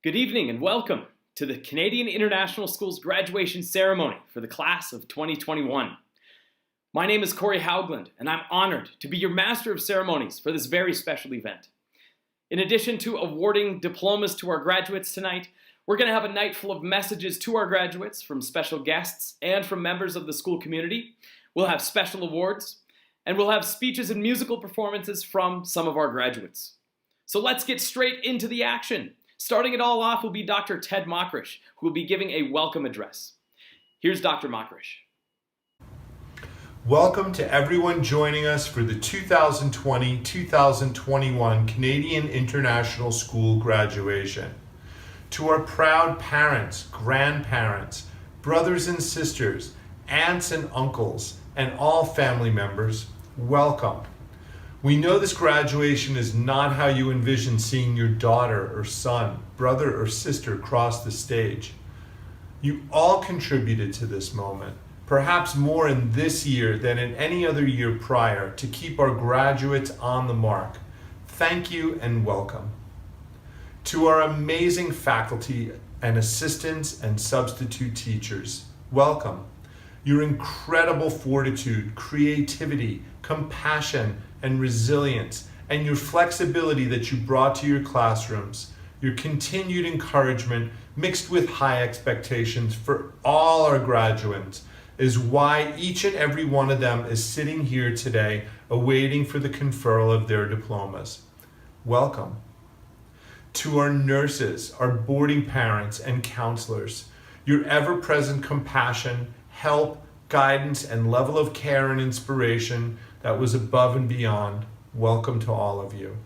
Good evening and welcome to the Canadian International School's graduation ceremony for the class of 2021. My name is Corey Haugland and I'm honored to be your Master of Ceremonies for this very special event. In addition to awarding diplomas to our graduates tonight, we're going to have a night full of messages to our graduates from special guests and from members of the school community. We'll have special awards and we'll have speeches and musical performances from some of our graduates. So let's get straight into the action. Starting it all off will be Dr. Ted Mockrish, who will be giving a welcome address. Here's Dr. Mockrish. Welcome to everyone joining us for the 2020-2021 Canadian International School graduation. To our proud parents, grandparents, brothers and sisters, aunts and uncles, and all family members, welcome. We know this graduation is not how you envision seeing your daughter or son, brother or sister cross the stage. You all contributed to this moment, perhaps more in this year than in any other year prior, to keep our graduates on the mark. Thank you and welcome. To our amazing faculty and assistants and substitute teachers, welcome. Your incredible fortitude, creativity, compassion, and resilience, and your flexibility that you brought to your classrooms, your continued encouragement mixed with high expectations for all our graduates is why each and every one of them is sitting here today awaiting for the conferral of their diplomas. Welcome. To our nurses, our boarding parents, and counselors, your ever-present compassion, help, guidance, and level of care and inspiration that was above and beyond, welcome to all of you.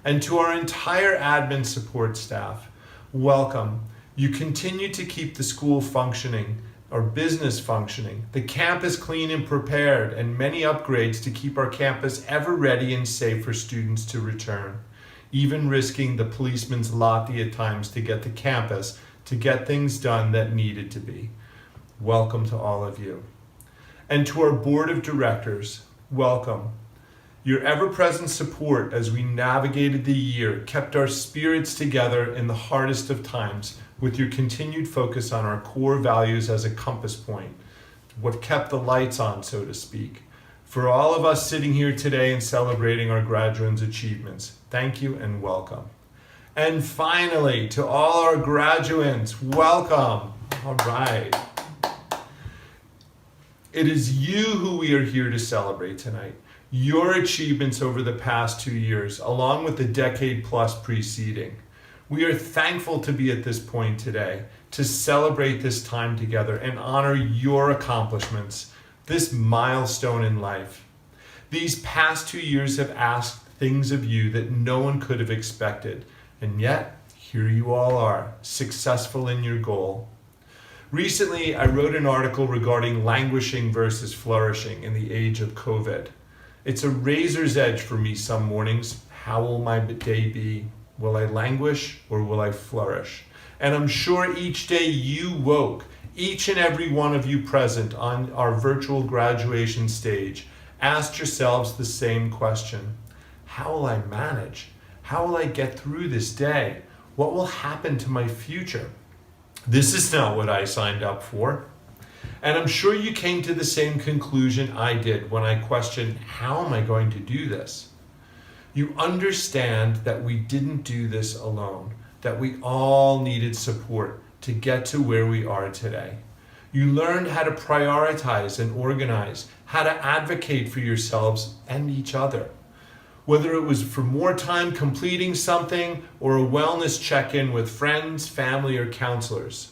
And to our entire admin support staff, welcome. You continue to keep the school functioning, our business functioning, the campus clean and prepared, and many upgrades to keep our campus ever ready and safe for students to return, even risking the policeman's latte at times to get the campus to get things done that needed to be. Welcome to all of you. And to our board of directors, welcome. Your ever-present support as we navigated the year kept our spirits together in the hardest of times with your continued focus on our core values as a compass point, what kept the lights on, so to speak. For all of us sitting here today and celebrating our graduates' achievements, thank you and welcome. And finally, to all our graduates, welcome. All right. It is you who we are here to celebrate tonight. Your achievements over the past 2 years, along with the decade plus preceding. We are thankful to be at this point today, to celebrate this time together and honor your accomplishments, this milestone in life. These past 2 years have asked things of you that no one could have expected, and yet here you all are, successful in your goal. Recently, I wrote an article regarding languishing versus flourishing in the age of COVID. It's a razor's edge for me some mornings. How will my day be? Will I languish or will I flourish? And I'm sure each day you woke, each and every one of you present on our virtual graduation stage, asked yourselves the same question. How will I manage? How will I get through this day? What will happen to my future? This is not what I signed up for. And I'm sure you came to the same conclusion I did when I questioned, how am I going to do this? You understand that we didn't do this alone, that we all needed support to get to where we are today. You learned how to prioritize and organize, how to advocate for yourselves and each other. Whether it was for more time completing something or a wellness check-in with friends, family, or counselors.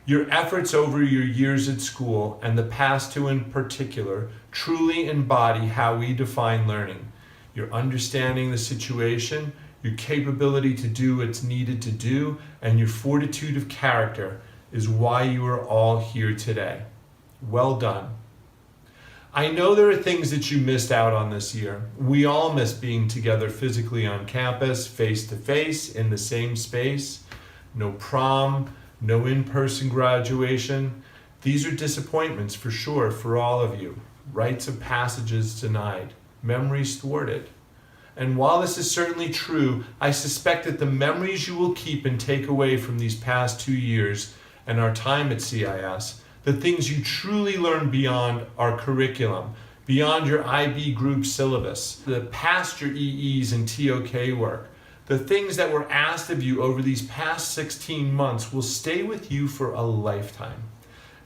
Your efforts over your years at school, and the past two in particular, truly embody how we define learning. Your understanding the situation, your capability to do what's needed to do, and your fortitude of character is why you are all here today. Well done. I know there are things that you missed out on this year. We all miss being together physically on campus, face to face, in the same space. No prom, no in-person graduation. These are disappointments for sure for all of you. Rites of passages denied, memories thwarted. And while this is certainly true, I suspect that the memories you will keep and take away from these past 2 years and our time at CIS, the things you truly learn beyond our curriculum, beyond your IB group syllabus, the past your EEs and TOK work, the things that were asked of you over these past 16 months will stay with you for a lifetime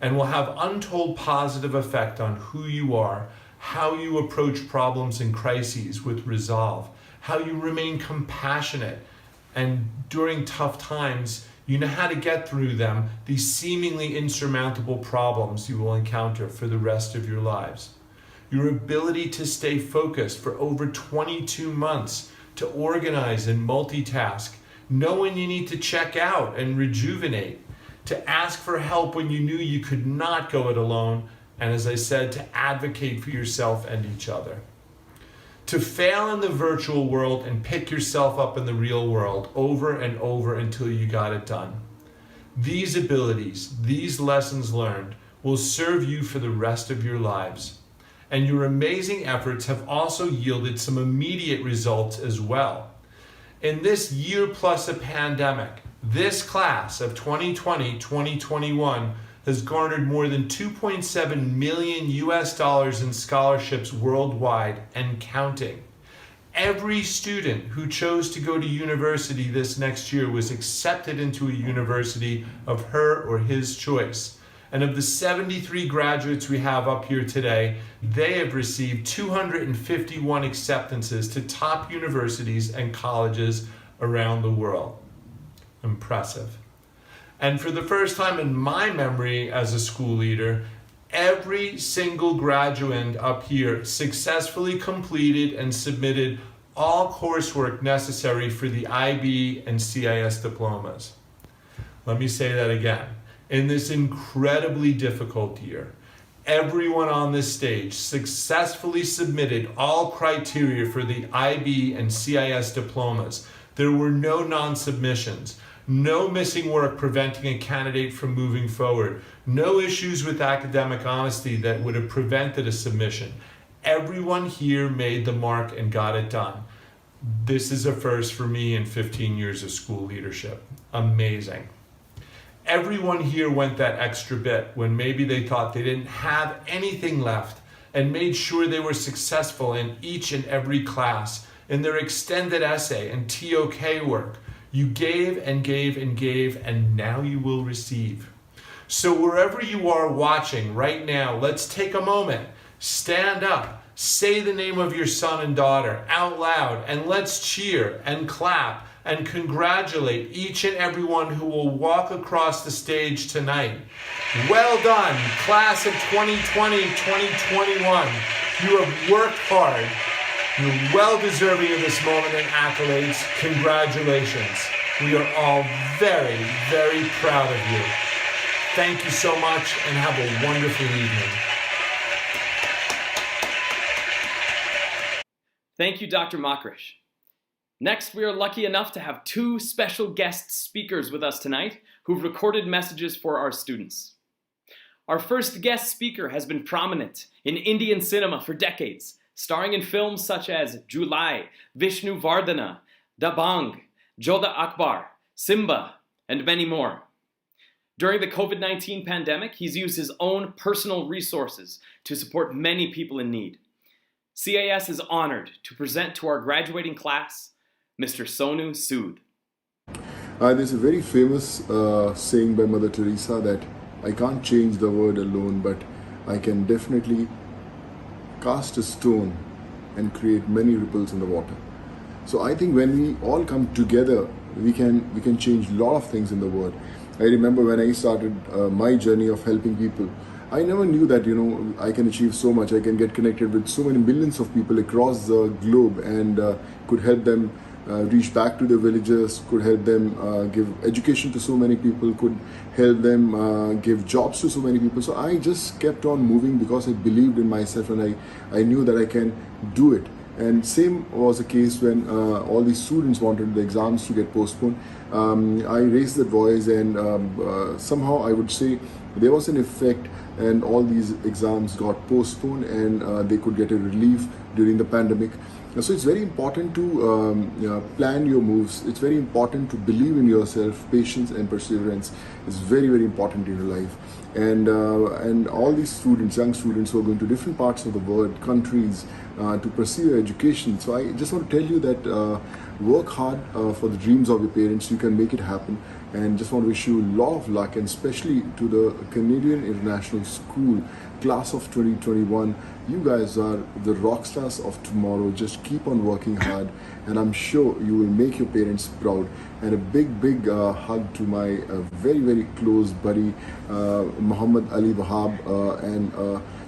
and will have untold positive effect on who you are, how you approach problems and crises with resolve, how you remain compassionate, and during tough times, you know how to get through them, these seemingly insurmountable problems you will encounter for the rest of your lives. Your ability to stay focused for over 22 months, to organize and multitask, know when you need to check out and rejuvenate, to ask for help when you knew you could not go it alone, and as I said, to advocate for yourself and each other. To fail in the virtual world and pick yourself up in the real world over and over until you got it done. These abilities, these lessons learned, will serve you for the rest of your lives. And your amazing efforts have also yielded some immediate results as well. In this year plus a pandemic, this class of 2020-2021 has garnered more than $2.7 million in scholarships worldwide and counting. Every student who chose to go to university this next year was accepted into a university of her or his choice. And of the 73 graduates we have up here today, they have received 251 acceptances to top universities and colleges around the world. Impressive. And for the first time in my memory as a school leader, every single graduand up here successfully completed and submitted all coursework necessary for the IB and CIS diplomas. Let me say that again. In this incredibly difficult year, everyone on this stage successfully submitted all criteria for the IB and CIS diplomas. There were no non-submissions, no missing work preventing a candidate from moving forward, no issues with academic honesty that would have prevented a submission. Everyone here made the mark and got it done. This is a first for me in 15 years of school leadership. Amazing. Everyone here went that extra bit when maybe they thought they didn't have anything left and made sure they were successful in each and every class, in their extended essay and TOK work. You gave and gave and gave, and now you will receive. So wherever you are watching right now, let's take a moment, stand up, say the name of your son and daughter out loud, and let's cheer and clap and congratulate each and everyone who will walk across the stage tonight. Well done, class of 2020-2021. You have worked hard. You're well deserving of this moment and accolades. Congratulations. We are all very, very proud of you. Thank you so much and have a wonderful evening. Thank you, Dr. Makrish. Next, we are lucky enough to have two special guest speakers with us tonight who've recorded messages for our students. Our first guest speaker has been prominent in Indian cinema for decades, starring in films such as Julai, Vishnu Vardhana, Dabang, Jodha Akbar, Simba, and many more. During the COVID-19 pandemic, he's used his own personal resources to support many people in need. CIS is honored to present to our graduating class, Mr. Sonu Sood. There's a very famous saying by Mother Teresa that I can't change the world alone, but I can definitely cast a stone and create many ripples in the water. So I think when we all come together, we can change a lot of things in the world. I remember when I started my journey of helping people, I never knew that, I can achieve so much. I can get connected with so many millions of people across the globe and could help them reach back to their villages, could help them give education to so many people, could help them give jobs to so many people. So I just kept on moving because I believed in myself and I knew that I can do it. And same was the case when all these students wanted the exams to get postponed. I raised that voice and somehow I would say there was an effect and all these exams got postponed and they could get a relief during the pandemic. So it's very important to plan your moves. It's very important to believe in yourself. Patience and perseverance is very, very important in your life. And all these students, young students who are going to different parts of the world, countries, to pursue their education. So I just want to tell you that work hard for the dreams of your parents. You can make it happen. And just want to wish you a lot of luck, and especially to the Canadian International School class of 2021. You guys are the rock stars of tomorrow. Just keep on working hard, and I'm sure you will make your parents proud. And a big hug to my very, very close buddy Muhammad Ali Wahab, and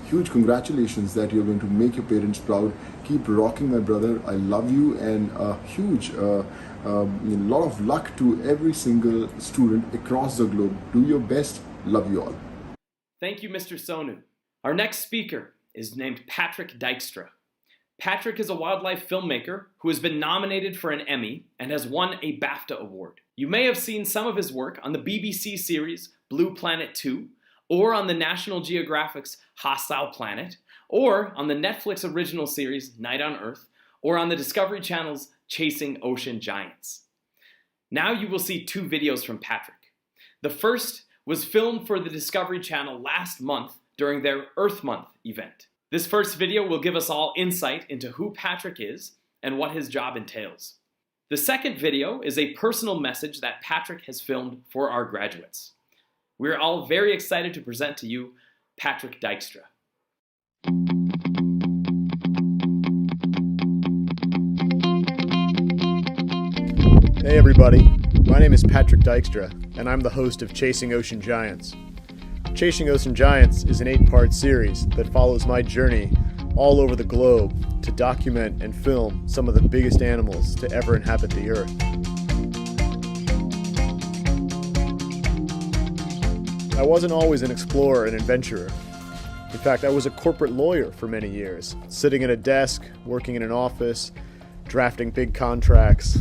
huge congratulations that you're going to make your parents proud. Keep rocking, my brother. I love you, and a lot of luck to every single student across the globe. Do your best. Love you all. Thank you, Mr. Sonu. Our next speaker is named Patrick Dykstra. Patrick is a wildlife filmmaker who has been nominated for an Emmy and has won a BAFTA award. You may have seen some of his work on the BBC series Blue Planet 2, or on the National Geographic's Hostile Planet, or on the Netflix original series Night on Earth, or on the Discovery Channel's Chasing Ocean Giants. Now you will see two videos from Patrick. The first was filmed for the Discovery Channel last month during their Earth Month event. This first video will give us all insight into who Patrick is and what his job entails. The second video is a personal message that Patrick has filmed for our graduates. We're all very excited to present to you Patrick Dykstra. Hey everybody, my name is Patrick Dykstra, and I'm the host of Chasing Ocean Giants. Chasing Ocean Giants is an 8-part series that follows my journey all over the globe to document and film some of the biggest animals to ever inhabit the earth. I wasn't always an explorer and adventurer. In fact, I was a corporate lawyer for many years, sitting at a desk, working in an office, drafting big contracts.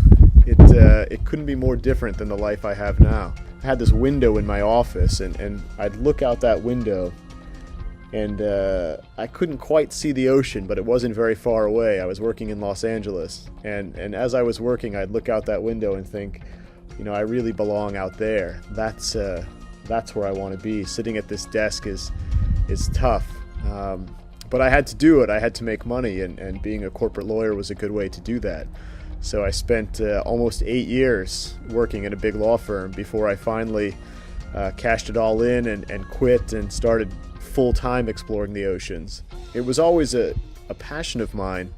It couldn't be more different than the life I have now. I had this window in my office, and I'd look out that window, and I couldn't quite see the ocean, but it wasn't very far away. I was working in Los Angeles, and as I was working, I'd look out that window and think, you know, I really belong out there. That's where I want to be. Sitting at this desk is tough, but I had to do it. I had to make money, and being a corporate lawyer was a good way to do that. So I spent almost 8 years working at a big law firm before I finally cashed it all in and quit and started full-time exploring the oceans. It was always a passion of mine,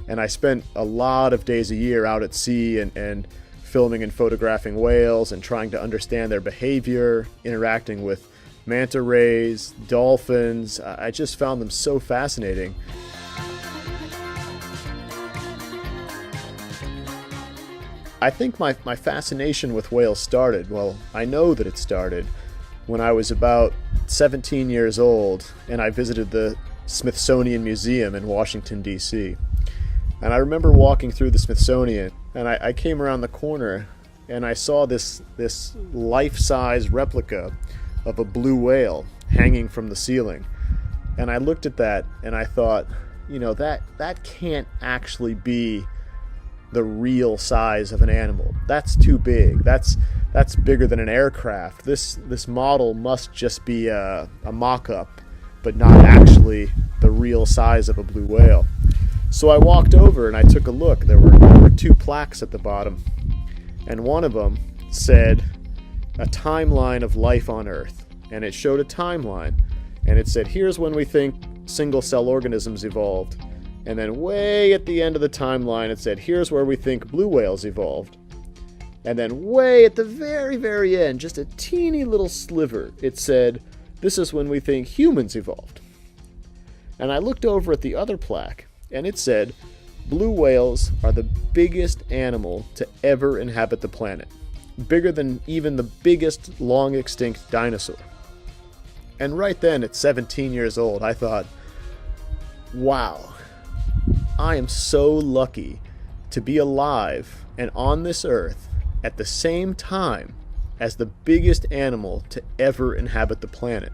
and I spent a lot of days a year out at sea and filming and photographing whales and trying to understand their behavior, interacting with manta rays, dolphins. I just found them so fascinating. I think my fascination with whales started, well, I know that it started when I was about 17 years old and I visited the Smithsonian Museum in Washington, D.C. And I remember walking through the Smithsonian, and I came around the corner and I saw this life-size replica of a blue whale hanging from the ceiling. And I looked at that and I thought, you know, that can't actually be the real size of an animal. That's too big. That's bigger than an aircraft. This model must just be a mock-up, but not actually the real size of a blue whale. So I walked over and I took a look. There were two plaques at the bottom, and one of them said a timeline of life on Earth, and it showed a timeline, and it said, here's when we think single-cell organisms evolved. And then way at the end of the timeline, it said, here's where we think blue whales evolved. And then way at the very, very end, just a teeny little sliver, it said, this is when we think humans evolved. And I looked over at the other plaque, and it said, blue whales are the biggest animal to ever inhabit the planet. Bigger than even the biggest long-extinct dinosaur. And right then, at 17 years old, I thought, wow. I am so lucky to be alive and on this earth at the same time as the biggest animal to ever inhabit the planet.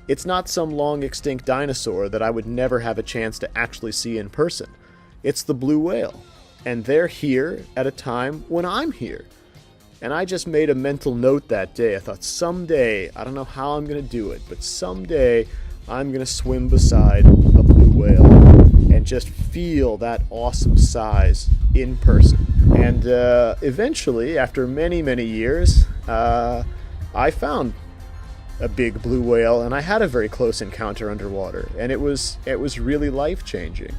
It's not some long extinct dinosaur that I would never have a chance to actually see in person. It's the blue whale. And they're here at a time when I'm here. And I just made a mental note that day. I thought someday, I don't know how I'm going to do it, but someday I'm going to swim beside a blue whale and just feel that awesome size in person. And eventually, after many, many years, I found a big blue whale, and I had a very close encounter underwater, and it was really life-changing.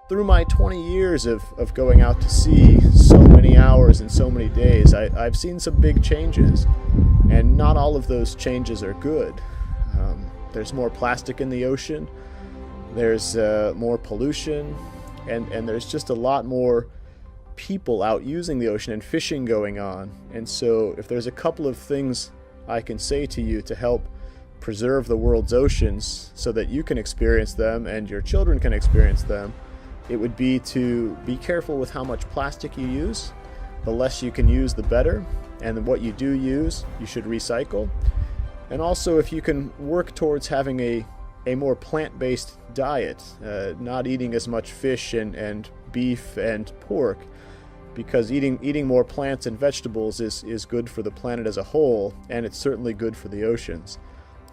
Through my 20 years of going out to sea, so many hours and so many days, I've seen some big changes, and not all of those changes are good. There's more plastic in the ocean, there's more pollution, and there's just a lot more people out using the ocean and fishing going on. And so if there's a couple of things I can say to you to help preserve the world's oceans so that you can experience them and your children can experience them, it would be to be careful with how much plastic you use. The less you can use, the better. And what you do use, you should recycle. And also, if you can work towards having a more plant-based diet, not eating as much fish and beef and pork, because eating more plants and vegetables is good for the planet as a whole, and it's certainly good for the oceans.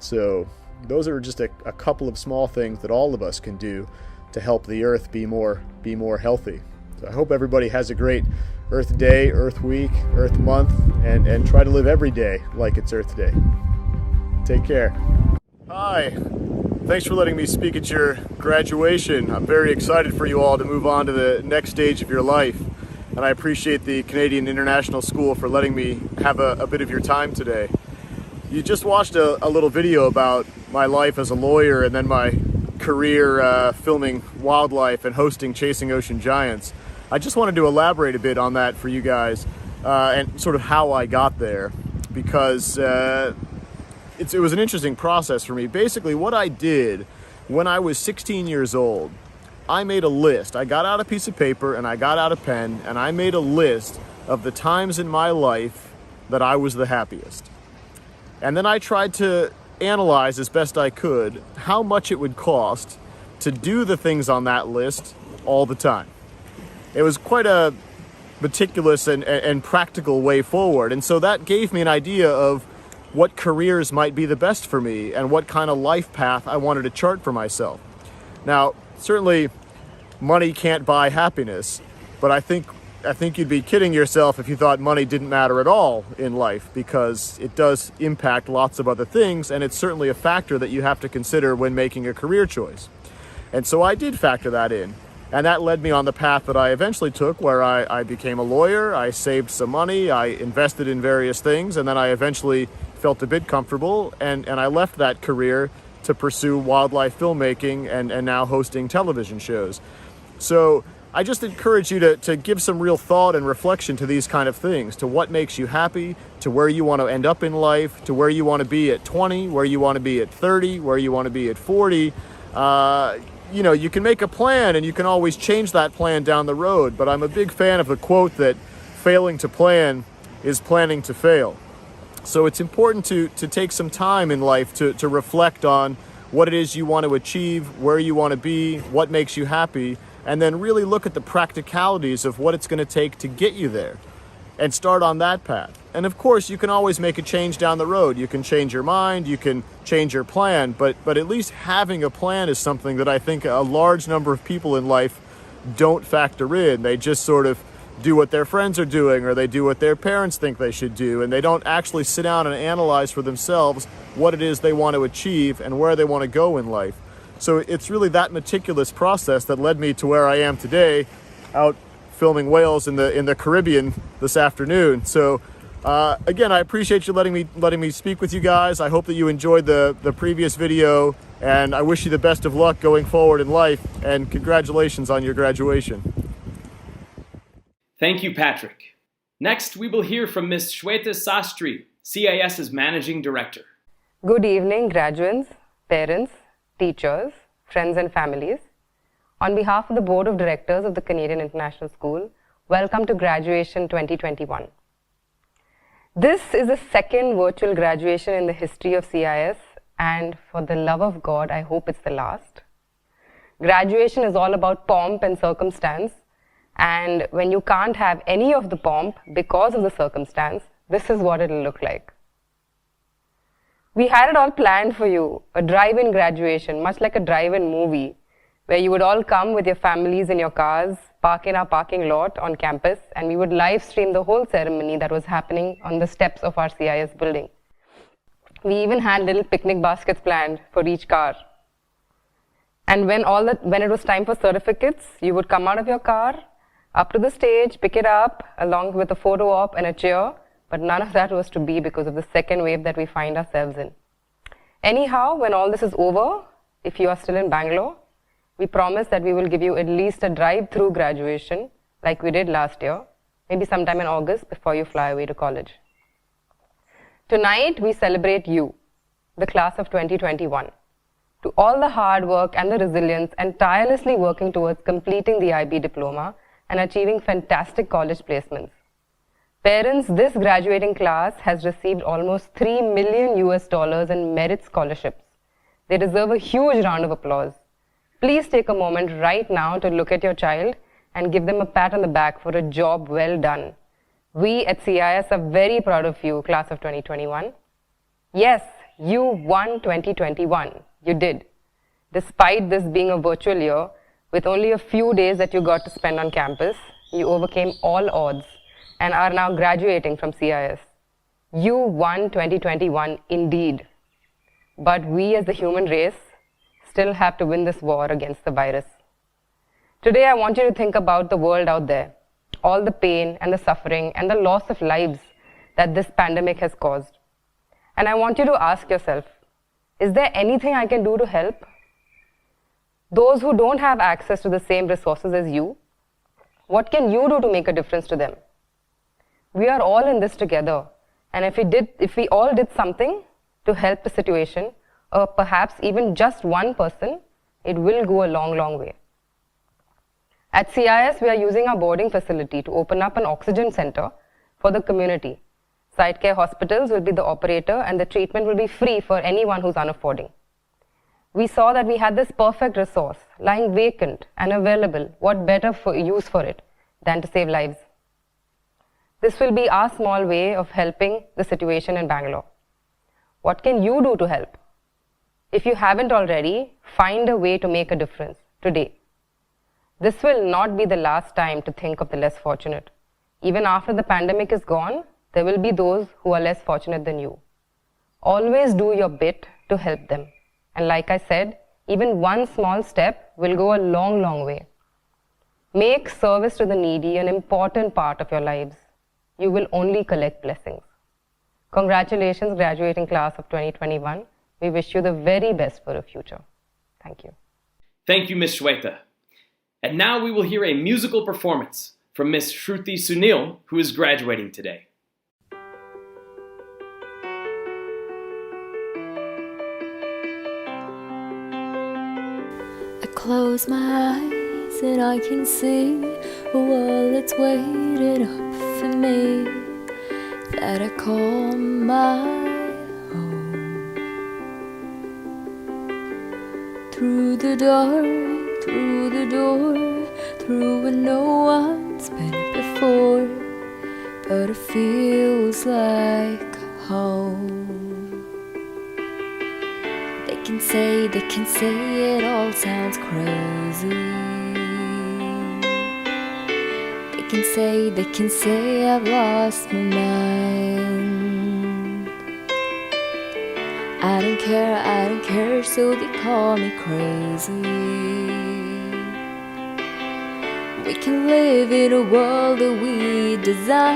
So those are just a couple of small things that all of us can do to help the Earth be more healthy. So I hope everybody has a great Earth Day, Earth Week, Earth Month, and try to live every day like it's Earth Day. Take care. Hi. Thanks for letting me speak at your graduation. I'm very excited for you all to move on to the next stage of your life. And I appreciate the Canadian International School for letting me have a bit of your time today. You just watched a little video about my life as a lawyer and then my career filming wildlife and hosting Chasing Ocean Giants. I just wanted to elaborate a bit on that for you guys and sort of how I got there, because it was an interesting process for me. Basically, what I did when I was 16 years old, I made a list. I got out a piece of paper and I got out a pen and I made a list of the times in my life that I was the happiest. And then I tried to analyze as best I could how much it would cost to do the things on that list all the time. It was quite a meticulous and practical way forward. And so that gave me an idea of what careers might be the best for me and what kind of life path I wanted to chart for myself. Now, certainly money can't buy happiness, but I think you'd be kidding yourself if you thought money didn't matter at all in life, because it does impact lots of other things, and it's certainly a factor that you have to consider when making a career choice. And so I did factor that in, and that led me on the path that I eventually took, where I became a lawyer, I saved some money, I invested in various things, and then I eventually felt a bit comfortable, and I left that career to pursue wildlife filmmaking and now hosting television shows. So I just encourage you to give some real thought and reflection to these kind of things, to what makes you happy, to where you want to end up in life, to where you want to be at 20, where you want to be at 30, where you want to be at 40. You can make a plan and you can always change that plan down the road, but I'm a big fan of the quote that failing to plan is planning to fail. So it's important to take some time in life to reflect on what it is you want to achieve, where you want to be, what makes you happy, and then really look at the practicalities of what it's going to take to get you there and start on that path. And of course, you can always make a change down the road. You can change your mind, you can change your plan, but at least having a plan is something that I think a large number of people in life don't factor in. They just sort of do what their friends are doing, or they do what their parents think they should do, and they don't actually sit down and analyze for themselves what it is they want to achieve and where they want to go in life. So it's really that meticulous process that led me to where I am today, out filming whales in the Caribbean this afternoon. So again, I appreciate you letting me speak with you guys. I hope that you enjoyed the previous video, and I wish you the best of luck going forward in life, and congratulations on your graduation. Thank you, Patrick. Next, we will hear from Ms. Shweta Sastry, CIS's Managing Director. Good evening, graduates, parents, teachers, friends and families. On behalf of the Board of Directors of the Canadian International School, welcome to Graduation 2021. This is the second virtual graduation in the history of CIS, and for the love of God, I hope it's the last. Graduation is all about pomp and circumstance, and when you can't have any of the pomp because of the circumstance, this is what it'll look like. We had it all planned for you, a drive-in graduation, much like a drive-in movie, where you would all come with your families in your cars, park in our parking lot on campus, and we would live stream the whole ceremony that was happening on the steps of our CIS building. We even had little picnic baskets planned for each car. And when it was time for certificates, you would come out of your car, up to the stage, pick it up, along with a photo op and a cheer, but none of that was to be because of the second wave that we find ourselves in. Anyhow, when all this is over, if you are still in Bangalore, we promise that we will give you at least a drive-through graduation like we did last year, maybe sometime in August before you fly away to college. Tonight, we celebrate you, the class of 2021. To all the hard work and the resilience and tirelessly working towards completing the IB diploma and achieving fantastic college placements. Parents, this graduating class has received almost $3 million in merit scholarships. They deserve a huge round of applause. Please take a moment right now to look at your child and give them a pat on the back for a job well done. We at CIS are very proud of you, class of 2021. Yes, you won 2021. You did. Despite this being a virtual year, with only a few days that you got to spend on campus, you overcame all odds and are now graduating from CIS. You won 2021 indeed. But we as the human race still have to win this war against the virus. Today I want you to think about the world out there, all the pain and the suffering and the loss of lives that this pandemic has caused. And I want you to ask yourself, is there anything I can do to help? Those who don't have access to the same resources as you, what can you do to make a difference to them? We are all in this together, and if we all did something to help the situation, or perhaps even just one person, it will go a long, long way. At CIS, we are using our boarding facility to open up an oxygen center for the community. Site care hospitals will be the operator and the treatment will be free for anyone who's unaffording. We saw that we had this perfect resource lying vacant and available. What better use for it than to save lives? This will be our small way of helping the situation in Bangalore. What can you do to help? If you haven't already, find a way to make a difference today. This will not be the last time to think of the less fortunate. Even after the pandemic is gone, there will be those who are less fortunate than you. Always do your bit to help them. And like I said, even one small step will go a long, long way. Make service to the needy an important part of your lives. You will only collect blessings. Congratulations, graduating class of 2021. We wish you the very best for the future. Thank you. Thank you, Ms. Shweta. And now we will hear a musical performance from Ms. Shruti Sunil, who is graduating today. I close my eyes and I can see a world that's waiting up for me, that I call my home. Through the dark, through the door, through where no one's been before, but it feels like home. They can say it all sounds crazy. They can say I've lost my mind. I don't care, so they call me crazy. We can live in a world that we design.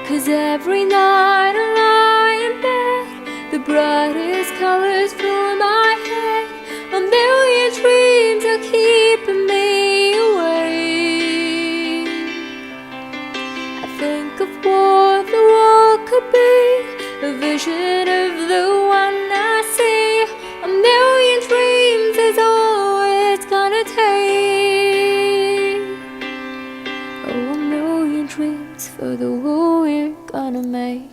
'Cause every night I lie in bed, the brightest colors fill my head. A million dreams are keeping me awake. I think of what the world could be, a vision of the one I see. A million dreams is all it's gonna take. Oh, a million dreams for the world we're gonna make.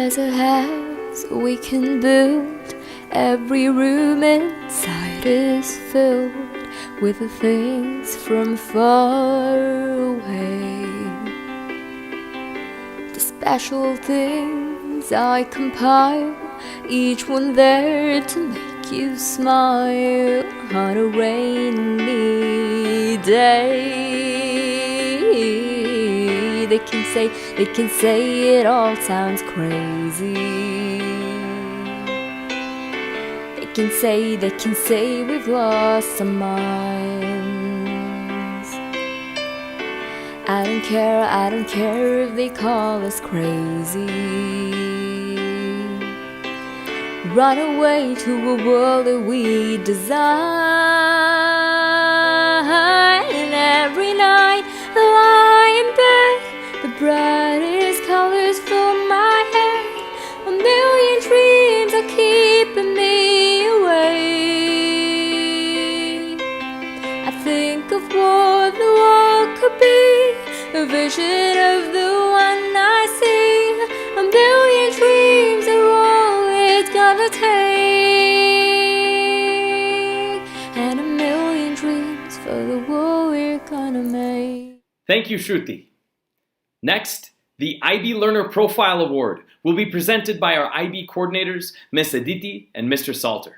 as a house we can build. Every room inside is filled with the things from far away. The special things I compile, each one there to make you smile on a rainy day. They can say it all sounds crazy. They can say we've lost our minds. I don't care if they call us crazy. Run away to a world that we design. Every night I lie in bed, the brightest colors fill my head. A million dreams are keeping me awake. I think of what the world could be, a vision of the one I see. A million dreams are all it's gonna take, and a million dreams for the world we're gonna make. Thank you, Shruti. Next, the IB Learner Profile Award will be presented by our IB coordinators, Ms. Aditi and Mr. Salter.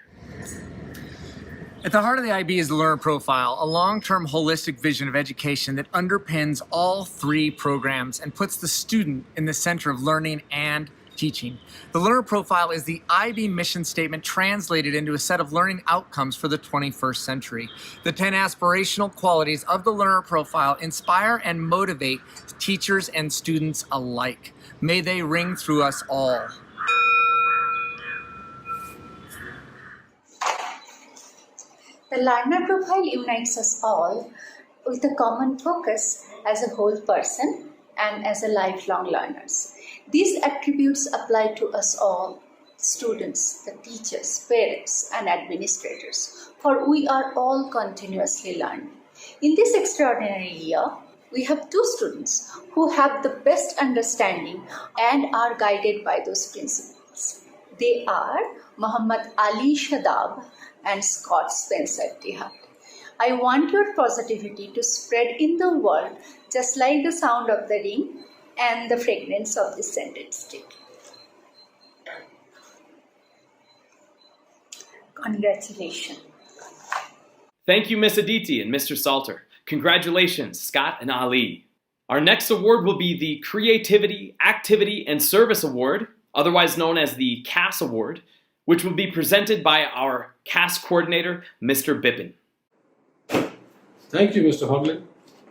At the heart of the IB is the learner profile, a long-term holistic vision of education that underpins all three programs and puts the student in the center of learning and teaching. The learner profile is the IB mission statement translated into a set of learning outcomes for the 21st century. The 10 aspirational qualities of the learner profile inspire and motivate teachers and students alike. May they ring through us all. The learner profile unites us all with a common focus as a whole person and as a lifelong learners. These attributes apply to us all, students, the teachers, parents, and administrators, for we are all continuously learning. In this extraordinary year, we have two students who have the best understanding and are guided by those principles. They are Muhammad Ali Shadab and Scott Spencer Tihart. I want your positivity to spread in the world just like the sound of the ring and the fragrance of the scented stick. Congratulations. Thank you, Ms. Aditi and Mr. Salter. Congratulations, Scott and Ali. Our next award will be the Creativity, Activity, and Service Award, otherwise known as the CAS Award, which will be presented by our CAS coordinator, Mr. Bipin. Thank you, Mr. Hoglin.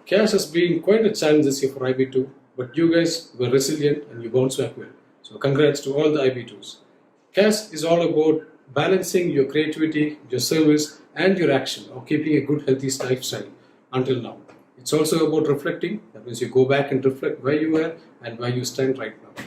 CAS has been quite a challenge this year for IB2, but you guys were resilient and you bounced back well. So congrats to all the IB2s. CAS is all about balancing your creativity, your service, and your action of keeping a good, healthy lifestyle until now. It's also about reflecting. That means you go back and reflect where you were and where you stand right now.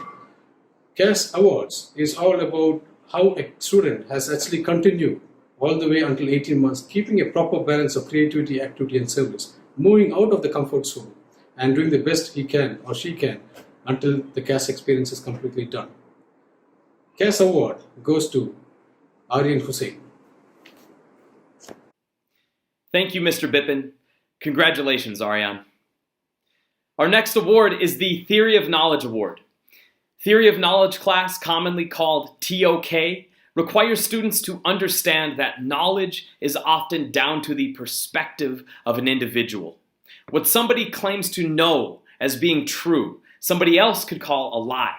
CAS Awards is all about how a student has actually continued all the way until 18 months, keeping a proper balance of creativity, activity, and service, moving out of the comfort zone and doing the best he can or she can until the CAS experience is completely done. CAS Award goes to Aryan Hussain. Thank you, Mr. Bipin. Congratulations, Aryan. Our next award is the Theory of Knowledge Award. Theory of Knowledge class, commonly called TOK, requires students to understand that knowledge is often down to the perspective of an individual. What somebody claims to know as being true, somebody else could call a lie.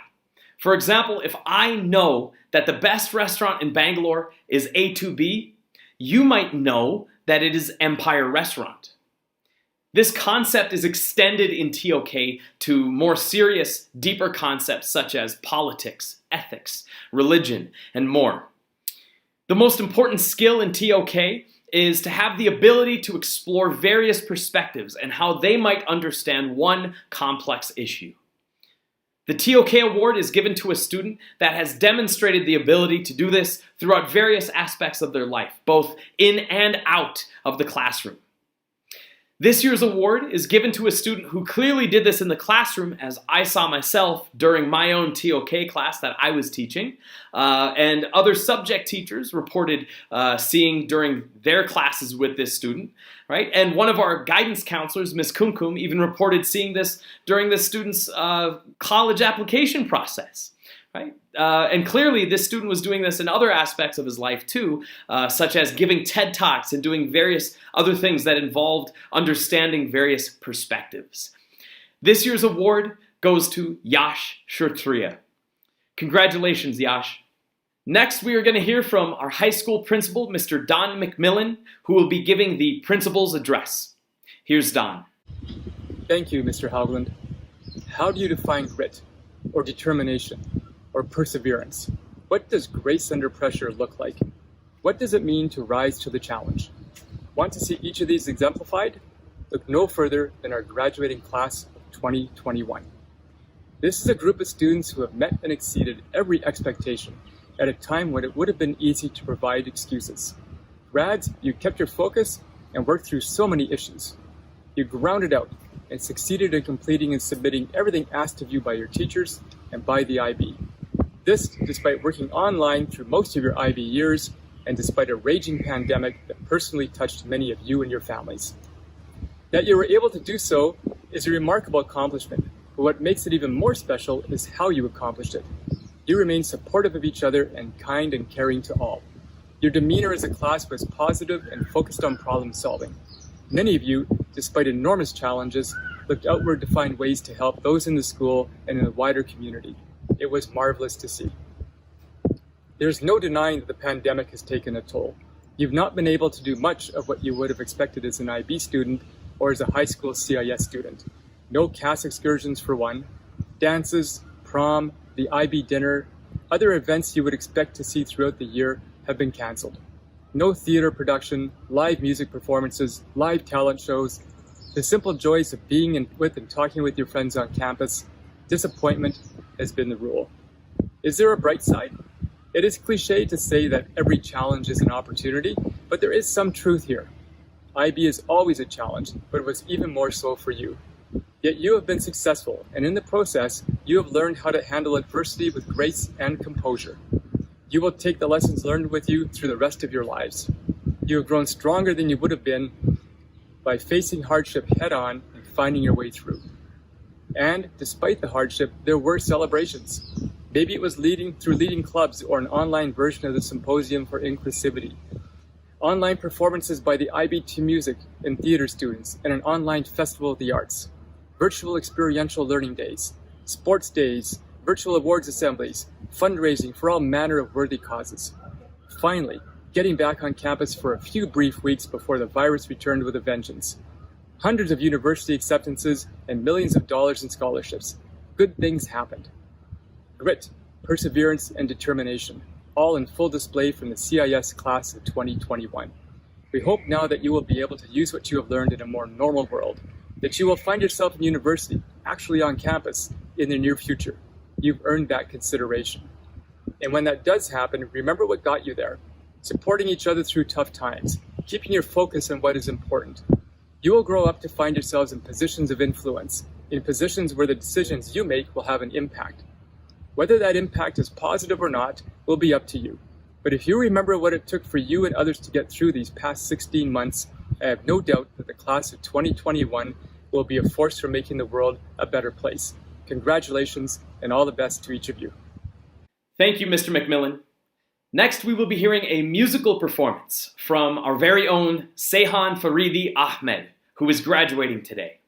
For example, if I know that the best restaurant in Bangalore is A2B, you might know that it is Empire Restaurant. This concept is extended in TOK to more serious, deeper concepts such as politics, ethics, religion, and more. The most important skill in TOK is to have the ability to explore various perspectives and how they might understand one complex issue. The TOK award is given to a student that has demonstrated the ability to do this throughout various aspects of their life, both in and out of the classroom. This year's award is given to a student who clearly did this in the classroom, as I saw myself during my own TOK class that I was teaching, and other subject teachers reported seeing during their classes with this student, right? And one of our guidance counselors, Ms. Kumkum, even reported seeing this during the student's college application process. Right? And clearly this student was doing this in other aspects of his life too, such as giving TED Talks and doing various other things that involved understanding various perspectives. This year's award goes to Yash Shurtriya. Congratulations, Yash. Next, we are going to hear from our high school principal, Mr. Don McMillan, who will be giving the principal's address. Here's Don. Thank you, Mr. Haugland. How do you define grit or determination? Or perseverance? What does grace under pressure look like? What does it mean to rise to the challenge? Want to see each of these exemplified? Look no further than our graduating class of 2021. This is a group of students who have met and exceeded every expectation at a time when it would have been easy to provide excuses. Grads, you kept your focus and worked through so many issues. You grounded out and succeeded in completing and submitting everything asked of you by your teachers and by the IB. This, despite working online through most of your IB years, and despite a raging pandemic that personally touched many of you and your families. That you were able to do so is a remarkable accomplishment, but what makes it even more special is how you accomplished it. You remained supportive of each other and kind and caring to all. Your demeanor as a class was positive and focused on problem solving. Many of you, despite enormous challenges, looked outward to find ways to help those in the school and in the wider community. It was marvelous to see. There's no denying that the pandemic has taken a toll. You've not been able to do much of what you would have expected as an IB student or as a high school CIS student. No CAS excursions for one, dances, prom, the IB dinner, other events you would expect to see throughout the year have been canceled. No theater production, live music performances, live talent shows, the simple joys of being with and talking with your friends on campus. Disappointment has been the rule. Is there a bright side? It is cliche to say that every challenge is an opportunity, but there is some truth here. IB is always a challenge, but it was even more so for you. Yet you have been successful, and in the process, you have learned how to handle adversity with grace and composure. You will take the lessons learned with you through the rest of your lives. You have grown stronger than you would have been by facing hardship head-on and finding your way through. And despite the hardship, there were celebrations. Maybe it was leading clubs or an online version of the Symposium for Inclusivity. Online performances by the IB2 music and theater students, and an online festival of the arts. Virtual experiential learning days, sports days, virtual awards assemblies, fundraising for all manner of worthy causes. Finally, getting back on campus for a few brief weeks before the virus returned with a vengeance. Hundreds of university acceptances and millions of dollars in scholarships. Good things happened. Grit, perseverance, and determination, all in full display from the CIS class of 2021. We hope now that you will be able to use what you have learned in a more normal world, that you will find yourself in university, actually on campus, in the near future. You've earned that consideration. And when that does happen, remember what got you there. Supporting each other through tough times, keeping your focus on what is important. You will grow up to find yourselves in positions of influence, in positions where the decisions you make will have an impact. Whether that impact is positive or not will be up to you. But if you remember what it took for you and others to get through these past 16 months, I have no doubt that the class of 2021 will be a force for making the world a better place. Congratulations and all the best to each of you. Thank you, Mr. McMillan. Next, we will be hearing a musical performance from our very own Seyhan Faridi Ahmed, who is graduating today.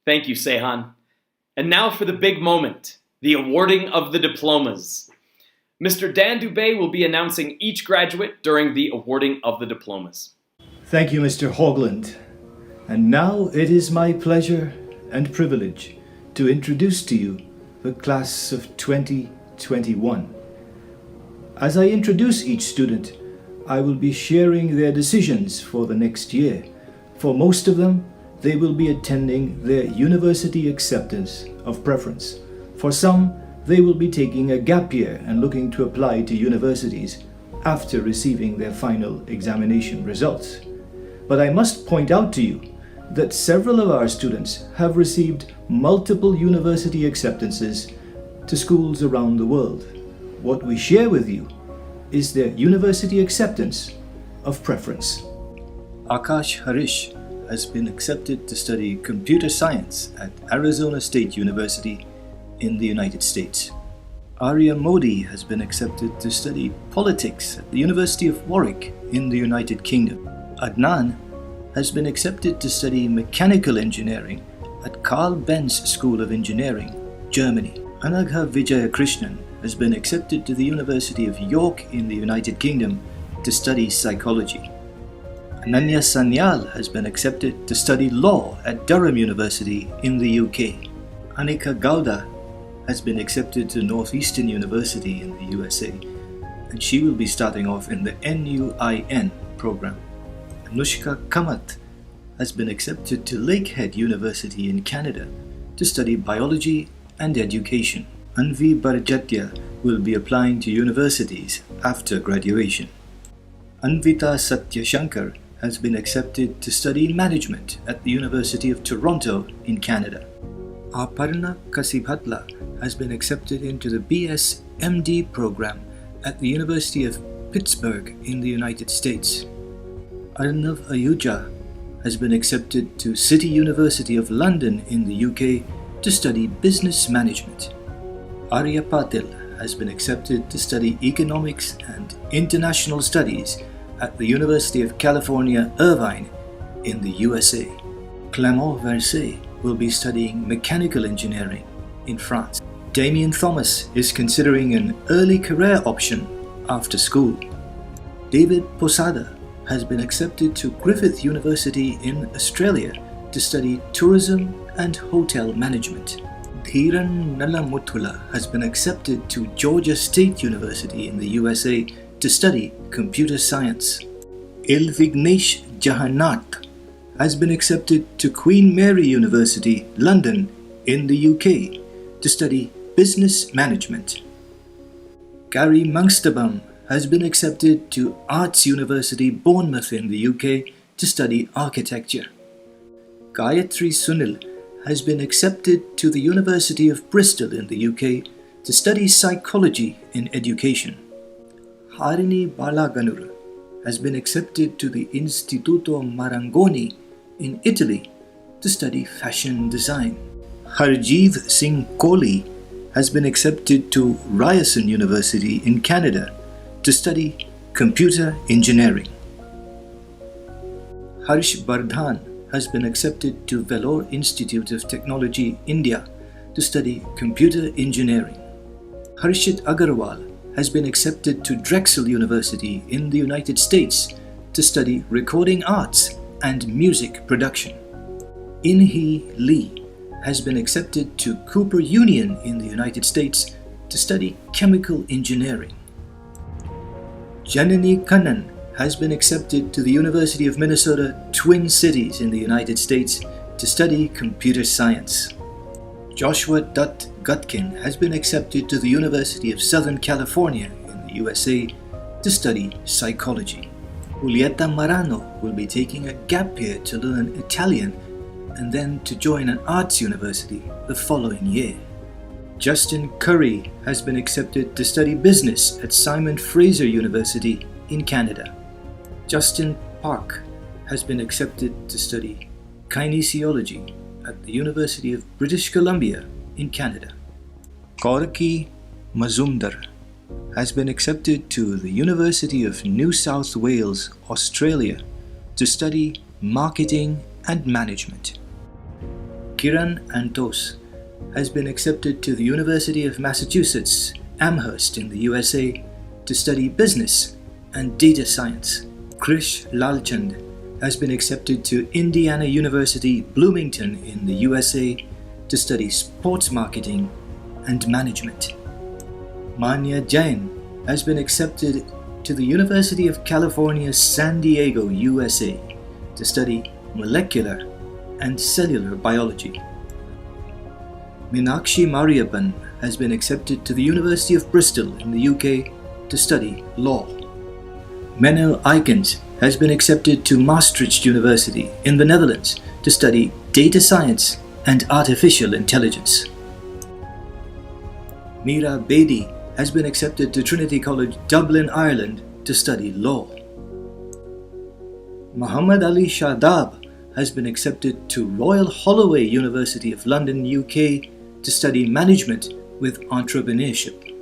Thank you, Sehan. And now for the big moment, the awarding of the diplomas. Mr. Dan Dubé will be announcing each graduate during the awarding of the diplomas. Thank you, Mr. Hogland. And now it is my pleasure and privilege to introduce to you the class of 2021. As I introduce each student, I will be sharing their decisions for the next year. For most of them, they will be attending their university acceptance of preference. For some, they will be taking a gap year and looking to apply to universities after receiving their final examination results. But I must point out to you that several of our students have received multiple university acceptances to schools around the world. What we share with you is their university acceptance of preference. Akash Harish has been accepted to study computer science at Arizona State University in the United States. Arya Modi has been accepted to study politics at the University of Warwick in the United Kingdom. Adnan has been accepted to study mechanical engineering at Carl Benz School of Engineering, Germany. Anagha Vijayakrishnan has been accepted to the University of York in the United Kingdom to study psychology. Ananya Sanyal has been accepted to study law at Durham University in the UK. Anika Gowda has been accepted to Northeastern University in the USA, and she will be starting off in the NUIN program. Anushka Kamath has been accepted to Lakehead University in Canada to study biology and education. Anvi Barjatya will be applying to universities after graduation. Anvita Satyashankar has been accepted to study management at the University of Toronto in Canada. Aparna Kasibhatla has been accepted into the BS MD program at the University of Pittsburgh in the United States. Arnav Ayuja has been accepted to City University of London in the UK to study business management. Arya Patil has been accepted to study economics and international studies at the University of California, Irvine in the USA. Clément Verset will be studying mechanical engineering in France. Damien Thomas is considering an early career option after school. David Posada has been accepted to Griffith University in Australia to study tourism and hotel management. Dhiran Nalamuthula has been accepted to Georgia State University in the USA to study computer science. Ilvignesh Jahannath has been accepted to Queen Mary University, London in the UK to study business management. Gary Mangstabam has been accepted to Arts University, Bournemouth in the UK to study architecture. Gayatri Sunil has been accepted to the University of Bristol in the UK to study psychology in education. Harini Balaganur has been accepted to the Istituto Marangoni in Italy to study fashion design. Harjeev Singh Kohli has been accepted to Ryerson University in Canada to study computer engineering. Harsh Bardhan has been accepted to Vellore Institute of Technology, India to study computer engineering. Harshit Agarwal has been accepted to Drexel University in the United States to study recording arts and music production. Inhee Lee has been accepted to Cooper Union in the United States to study chemical engineering. Janani Kannan has been accepted to the University of Minnesota Twin Cities in the United States to study computer science. Joshua Dutt Gutkin has been accepted to the University of Southern California in the USA to study psychology. Julieta Marano will be taking a gap year to learn Italian and then to join an arts university the following year. Justin Curry has been accepted to study business at Simon Fraser University in Canada. Justin Park has been accepted to study kinesiology at the University of British Columbia in Canada. Korki Mazumdar has been accepted to the University of New South Wales, Australia to study marketing and management. Kiran Antos has been accepted to the University of Massachusetts, Amherst in the USA to study business and data science. Krish Lalchand has been accepted to Indiana University, Bloomington in the USA to study sports marketing and management. Manya Jain has been accepted to the University of California, San Diego, USA to study molecular and cellular biology. Meenakshi Mariappan has been accepted to the University of Bristol in the UK to study law. Menno Eikens has been accepted to Maastricht University in the Netherlands to study data science and artificial intelligence. Meera Bedi has been accepted to Trinity College, Dublin, Ireland to study law. Muhammad Ali Shadab has been accepted to Royal Holloway University of London, UK to study management with entrepreneurship.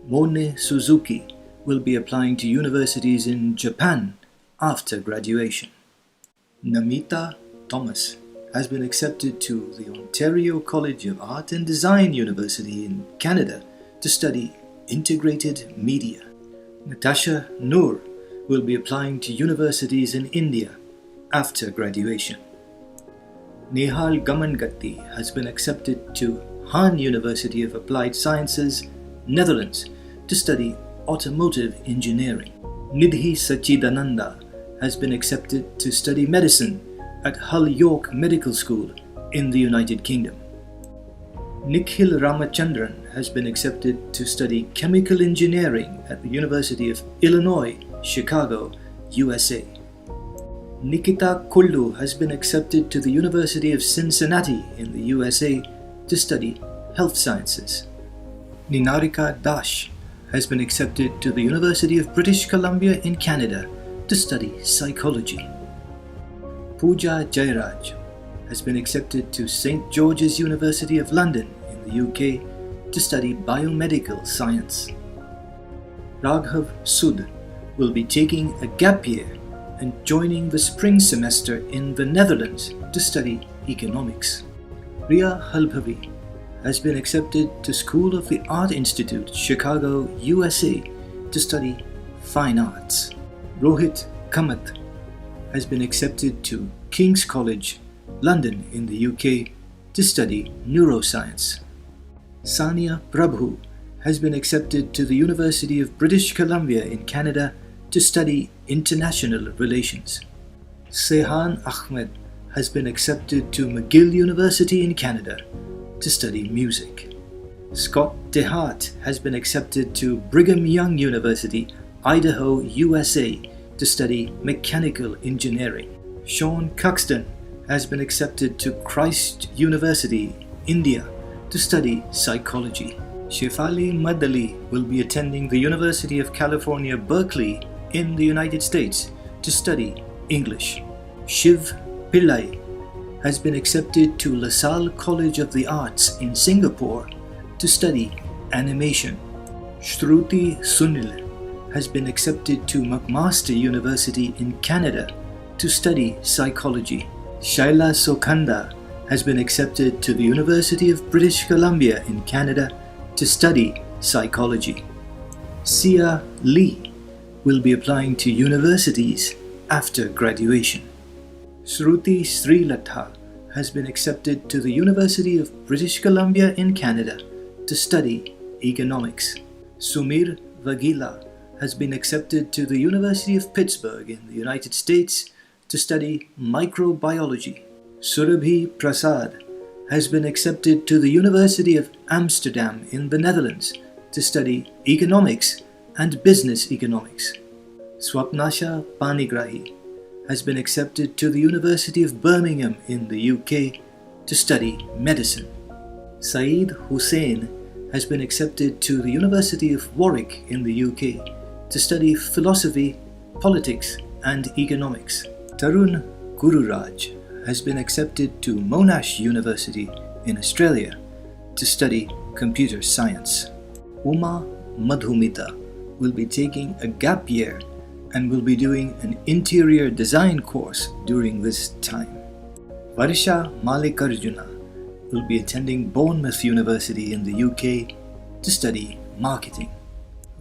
Mone Suzuki will be applying to universities in Japan after graduation. Namita Thomas has been accepted to the Ontario College of Art and Design University in Canada to study integrated media. Natasha Noor will be applying to universities in India after graduation. Nehal Gamangatti has been accepted to Han University of Applied Sciences, Netherlands to study automotive engineering. Nidhi Sachidananda has been accepted to study medicine at Hull York Medical School in the United Kingdom. Nikhil Ramachandran has been accepted to study chemical engineering at the University of Illinois, Chicago, USA. Nikita Kullu has been accepted to the University of Cincinnati in the USA to study health sciences. Ninarika Dash has been accepted to the University of British Columbia in Canada to study psychology. Pooja Jairaj has been accepted to St. George's University of London in the UK to study biomedical science. Raghav Sud will be taking a gap year and joining the spring semester in the Netherlands to study economics. Riya Halbhavi has been accepted to School of the Art Institute, Chicago, USA to study fine arts. Rohit Kamath has been accepted to King's College, London in the UK to study neuroscience. Sania Prabhu has been accepted to the University of British Columbia in Canada to study international relations. Sehan Ahmed has been accepted to McGill University in Canada to study music. Scott DeHart has been accepted to Brigham Young University, Idaho, USA to study mechanical engineering. Sean Cuxton has been accepted to Christ University, India to study psychology. Shefali Madali will be attending the University of California, Berkeley in the United States to study English. Shiv Pillai has been accepted to LaSalle College of the Arts in Singapore to study animation. Shruti Sunil has been accepted to McMaster University in Canada to study psychology. Shaila Sokhanda has been accepted to the University of British Columbia in Canada to study psychology. Sia Lee will be applying to universities after graduation. Shruti Srilatha has been accepted to the University of British Columbia in Canada to study economics. Sumir Vagila has been accepted to the University of Pittsburgh in the United States to study microbiology. Surabhi Prasad has been accepted to the University of Amsterdam in the Netherlands to study economics and business economics. Swapnasha Panigrahi has been accepted to the University of Birmingham in the UK to study medicine. Saeed Hussain has been accepted to the University of Warwick in the UK to study philosophy, politics and economics. Tarun Gururaj has been accepted to Monash University in Australia to study computer science. Uma Madhumita will be taking a gap year and will be doing an interior design course during this time. Varsha Malikarjuna will be attending Bournemouth University in the UK to study marketing.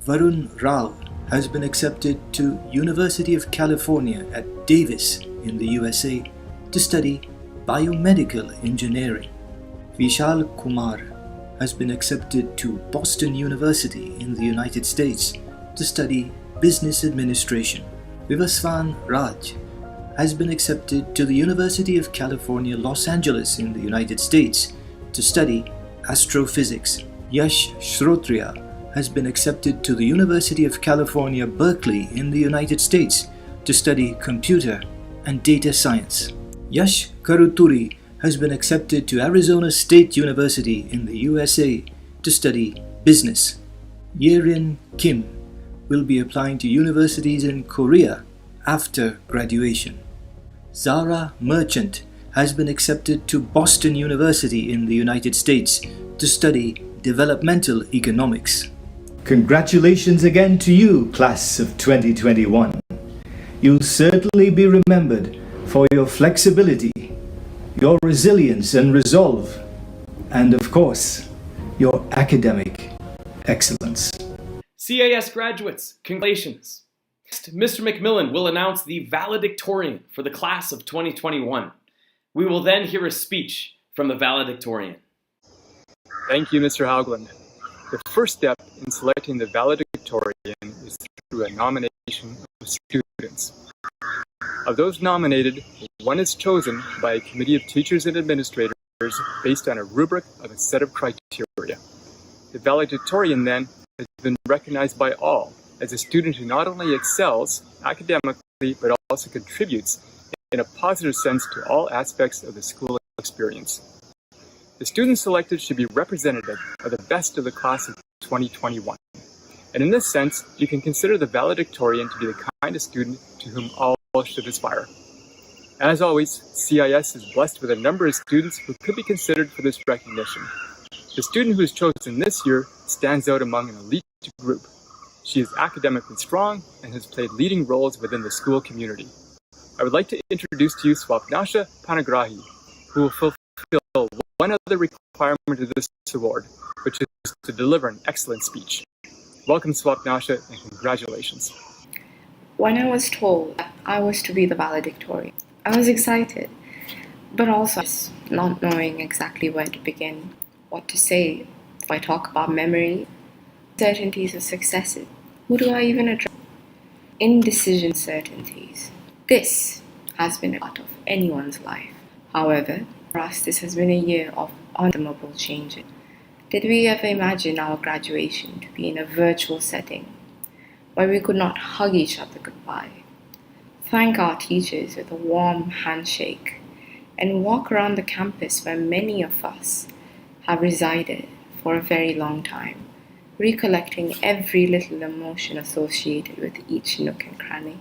Varun Rao has been accepted to University of California at Davis in the USA to study biomedical engineering. Vishal Kumar has been accepted to Boston University in the United States to study business administration. Vivaswan Raj has been accepted to the University of California, Los Angeles in the United States to study astrophysics. Yash Shrotriya has been accepted to the University of California, Berkeley in the United States to study computer and data science. Yash Karuturi has been accepted to Arizona State University in the USA to study business. Yerin Kim will be applying to universities in Korea after graduation. Zara Merchant has been accepted to Boston University in the United States to study developmental economics. Congratulations again to you, class of 2021. You'll certainly be remembered for your flexibility, your resilience and resolve, and of course, your academic excellence. CIS graduates, congratulations. Next, Mr. McMillan will announce the valedictorian for the class of 2021. We will then hear a speech from the valedictorian. Thank you, Mr. Haugland. The first step in selecting the valedictorian is through a nomination of students. Of those nominated, one is chosen by a committee of teachers and administrators based on a rubric of a set of criteria. The valedictorian then has been recognized by all as a student who not only excels academically but also contributes in a positive sense to all aspects of the school experience. The students selected should be representative of the best of the class of 2021. And in this sense, you can consider the valedictorian to be the kind of student to whom all should aspire. As always, CIS is blessed with a number of students who could be considered for this recognition. The student who is chosen this year stands out among an elite group. She is academically strong and has played leading roles within the school community. I would like to introduce to you Swapnasha Panagrahi, who will fulfill one other requirement of this award, which is to deliver an excellent speech. Welcome, Swapnasha, and congratulations. When I was told that I was to be the valedictorian, I was excited, but also not knowing exactly where to begin, what to say. If I talk about memory, certainties of successes, who do I even address? Indecision certainties. This has been a part of anyone's life. However, for us, this has been a year of unfathomable changes. Did we ever imagine our graduation to be in a virtual setting where we could not hug each other goodbye, thank our teachers with a warm handshake, and walk around the campus where many of us have resided for a very long time, recollecting every little emotion associated with each nook and cranny?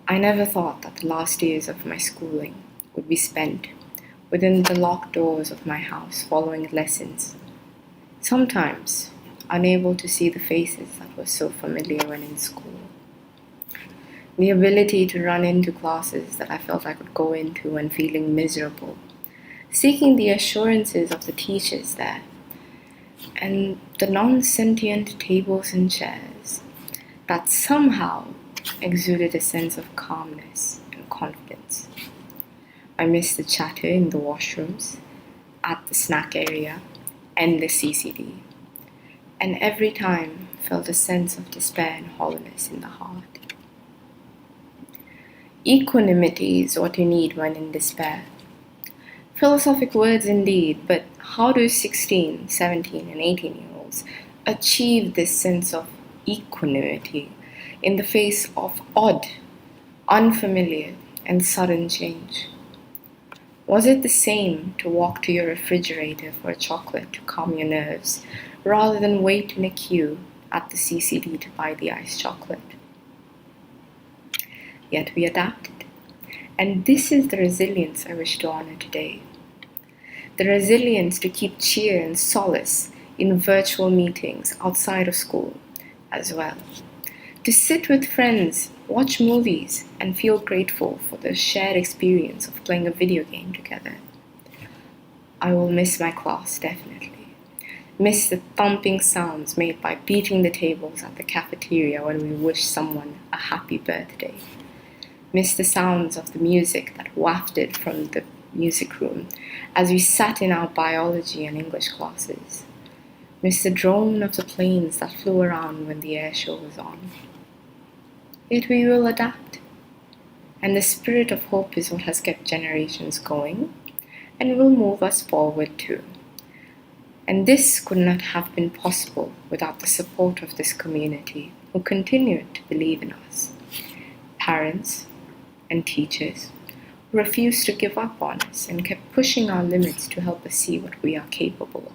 I never thought that the last years of my schooling would be spent within the locked doors of my house following lessons, sometimes unable to see the faces that were so familiar when in school. The ability to run into classes that I felt I could go into when feeling miserable, seeking the assurances of the teachers there, and the non-sentient tables and chairs that somehow exuded a sense of calmness and confidence. I missed the chatter in the washrooms, at the snack area, and the CCD, and every time felt a sense of despair and hollowness in the heart. Equanimity is what you need when in despair. Philosophic words indeed, but how do 16, 17, and 18-year-olds achieve this sense of equanimity in the face of odd, unfamiliar, and sudden change? Was it the same to walk to your refrigerator for a chocolate to calm your nerves, rather than wait in a queue at the CCD to buy the iced chocolate? Yet we adapted. And this is the resilience I wish to honor today. The resilience to keep cheer and solace in virtual meetings outside of school as well. to sit with friends, watch movies, and feel grateful for the shared experience of playing a video game together. I will miss my class, definitely. Miss the thumping sounds made by beating the tables at the cafeteria when we wish someone a happy birthday. Miss the sounds of the music that wafted from the music room as we sat in our biology and English classes. Miss the drone of the planes that flew around when the air show was on. Yet we will adapt. And the spirit of hope is what has kept generations going and will move us forward too. And this could not have been possible without the support of this community who continued to believe in us. Parents and teachers who refused to give up on us and kept pushing our limits to help us see what we are capable of.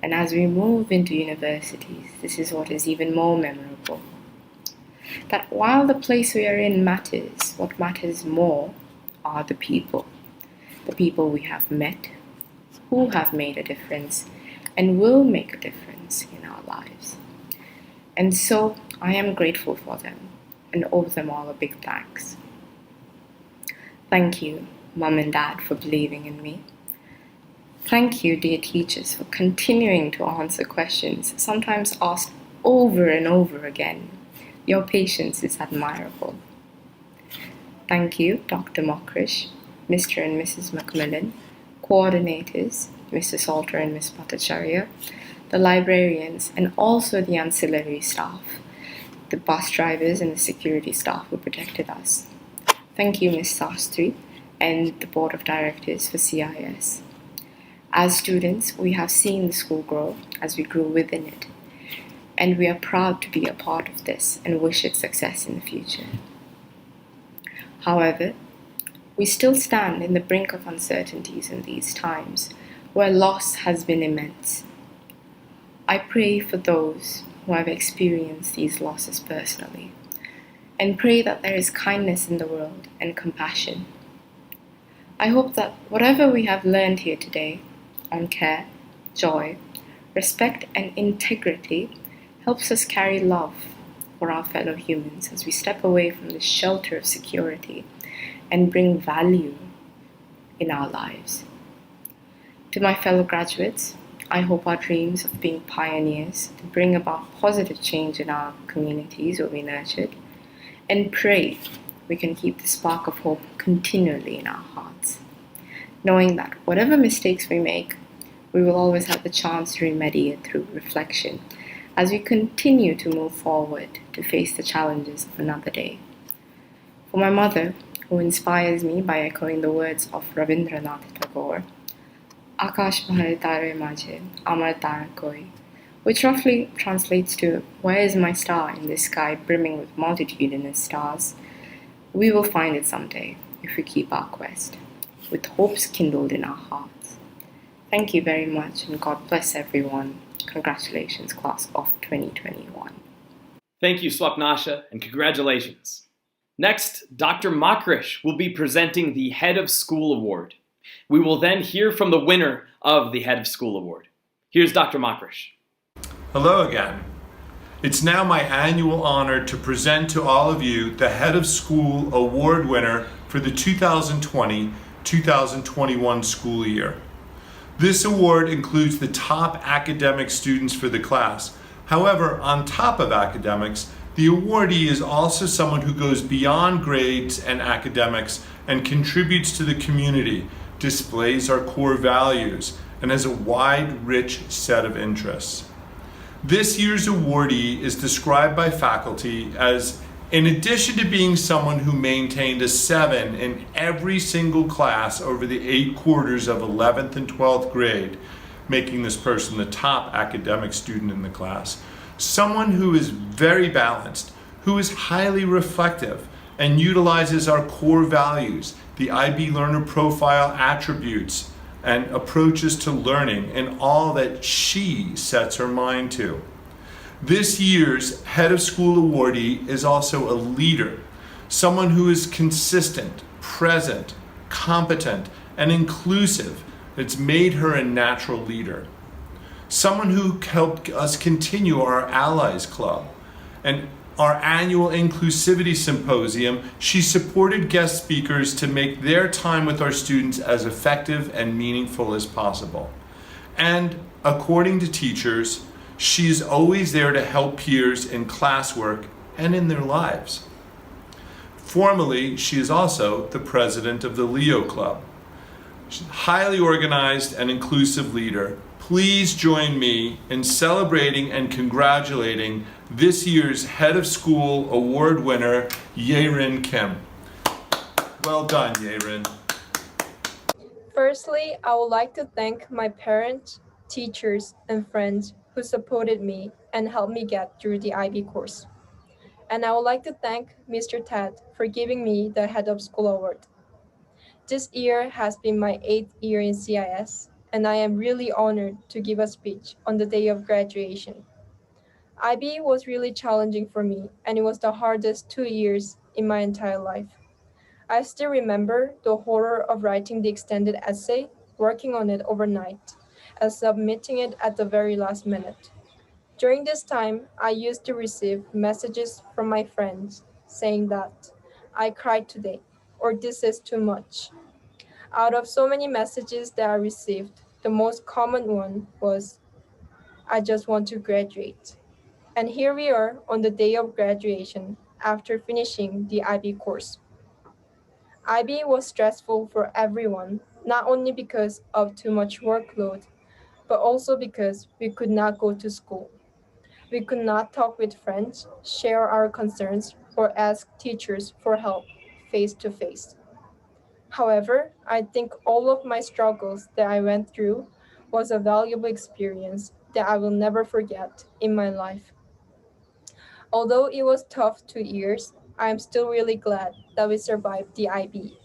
And as we move into universities, this is what is even more memorable. That while the place we are in matters, what matters more are the people we have met, who have made a difference, and will make a difference in our lives. And so I am grateful for them and owe them all a big thanks. Thank you, Mom and Dad, for believing in me. Thank you, dear teachers, for continuing to answer questions, sometimes asked over and over again. Your patience is admirable. Thank you, Dr. Mokrish, Mr. and Mrs. Macmillan, coordinators, Mr. Salter and Ms. Bhattacharya, the librarians, and also the ancillary staff, the bus drivers and the security staff who protected us. Thank you, Ms. Sastry, and the Board of Directors for CIS. As students, we have seen the school grow as we grew within it, and we are proud to be a part of this and wish it success in the future. However, we still stand in the brink of uncertainties in these times, where loss has been immense. I pray for those who have experienced these losses personally, and pray that there is kindness in the world and compassion. I hope that whatever we have learned here today on care, joy, respect, and integrity helps us carry love for our fellow humans as we step away from the shelter of security and bring value in our lives. To my fellow graduates, I hope our dreams of being pioneers to bring about positive change in our communities will be nurtured, and pray we can keep the spark of hope continually in our hearts, knowing that whatever mistakes we make, we will always have the chance to remedy it through reflection as we continue to move forward to face the challenges of another day. For my mother, who inspires me by echoing the words of Rabindranath Tagore, Akash Bhar Tare Majhe, Amar Tara Koi, which roughly translates to, where is my star in this sky brimming with multitudinous stars? We will find it someday if we keep our quest, with hopes kindled in our hearts. Thank you very much, and God bless everyone. Congratulations, class of 2021. Thank you, Swapnasha, and congratulations. Next, Dr. Mokrish will be presenting the Head of School Award. We will then hear from the winner of the Head of School Award. Here's Dr. Mokrish. Hello again. It's now my annual honor to present to all of you the Head of School Award winner for the 2020-2021 school year. This award includes the top academic students for the class. However, on top of academics, the awardee is also someone who goes beyond grades and academics and contributes to the community, displays our core values, and has a wide, rich set of interests. This year's awardee is described by faculty as, in addition to being someone who maintained a 7 in every single class over the 8 quarters of 11th and 12th grade, making this person the top academic student in the class, someone who is very balanced, who is highly reflective, and utilizes our core values, the IB learner profile attributes and approaches to learning, and all that she sets her mind to. This year's Head of School awardee is also a leader, someone who is consistent, present, competent, and inclusive. It's made her a natural leader. Someone who helped us continue our Allies Club and our annual Inclusivity Symposium, she supported guest speakers to make their time with our students as effective and meaningful as possible. And according to teachers, she is always there to help peers in classwork and in their lives. Formally, she is also the president of the Leo Club. She's a highly organized and inclusive leader. Please join me in celebrating and congratulating this year's Head of School Award winner, Yerin Kim. Well done, Yerin. Firstly, I would like to thank my parents, teachers, and friends who supported me and helped me get through the IB course. And I would like to thank Mr. Ted for giving me the Head of School Award. This year has been my 8th year in CIS, and I am really honored to give a speech on the day of graduation. IB was really challenging for me, and it was the hardest 2 years in my entire life. I still remember the horror of writing the extended essay, working on it overnight, and submitting it at the very last minute. During this time, I used to receive messages from my friends saying that I cried today, or this is too much. Out of so many messages that I received, the most common one was, I just want to graduate. And here we are on the day of graduation after finishing the IB course. IB was stressful for everyone, not only because of too much workload, but also because we could not go to school. We could not talk with friends, share our concerns, or ask teachers for help face to face. However, I think all of my struggles that I went through was a valuable experience that I will never forget in my life. Although it was tough 2 years, I am still really glad that we survived the IB.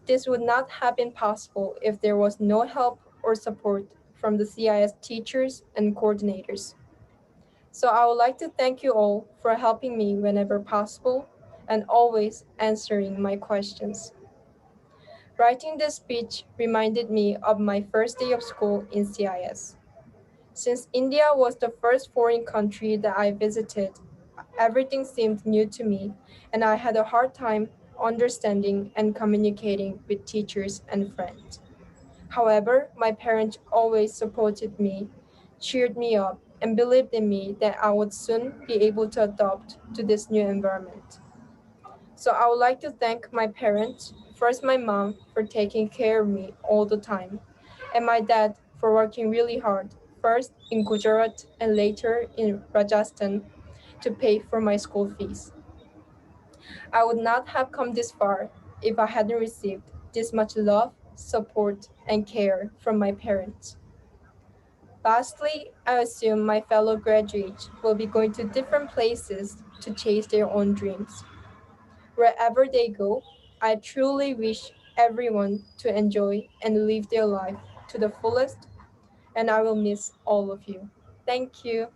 This would not have been possible if there was no help or support from the CIS teachers and coordinators. So I would like to thank you all for helping me whenever possible and always answering my questions. Writing this speech reminded me of my first day of school in CIS. Since India was the first foreign country that I visited, everything seemed new to me, and I had a hard time understanding and communicating with teachers and friends. However, my parents always supported me, cheered me up, and believed in me that I would soon be able to adapt to this new environment. So I would like to thank my parents, first my mom for taking care of me all the time, and my dad for working really hard, first in Gujarat and later in Rajasthan, to pay for my school fees. I would not have come this far if I hadn't received this much love, support, and care from my parents. Lastly, I assume my fellow graduates will be going to different places to chase their own dreams. Wherever they go, I truly wish everyone to enjoy and live their life to the fullest, and I will miss all of you. Thank you.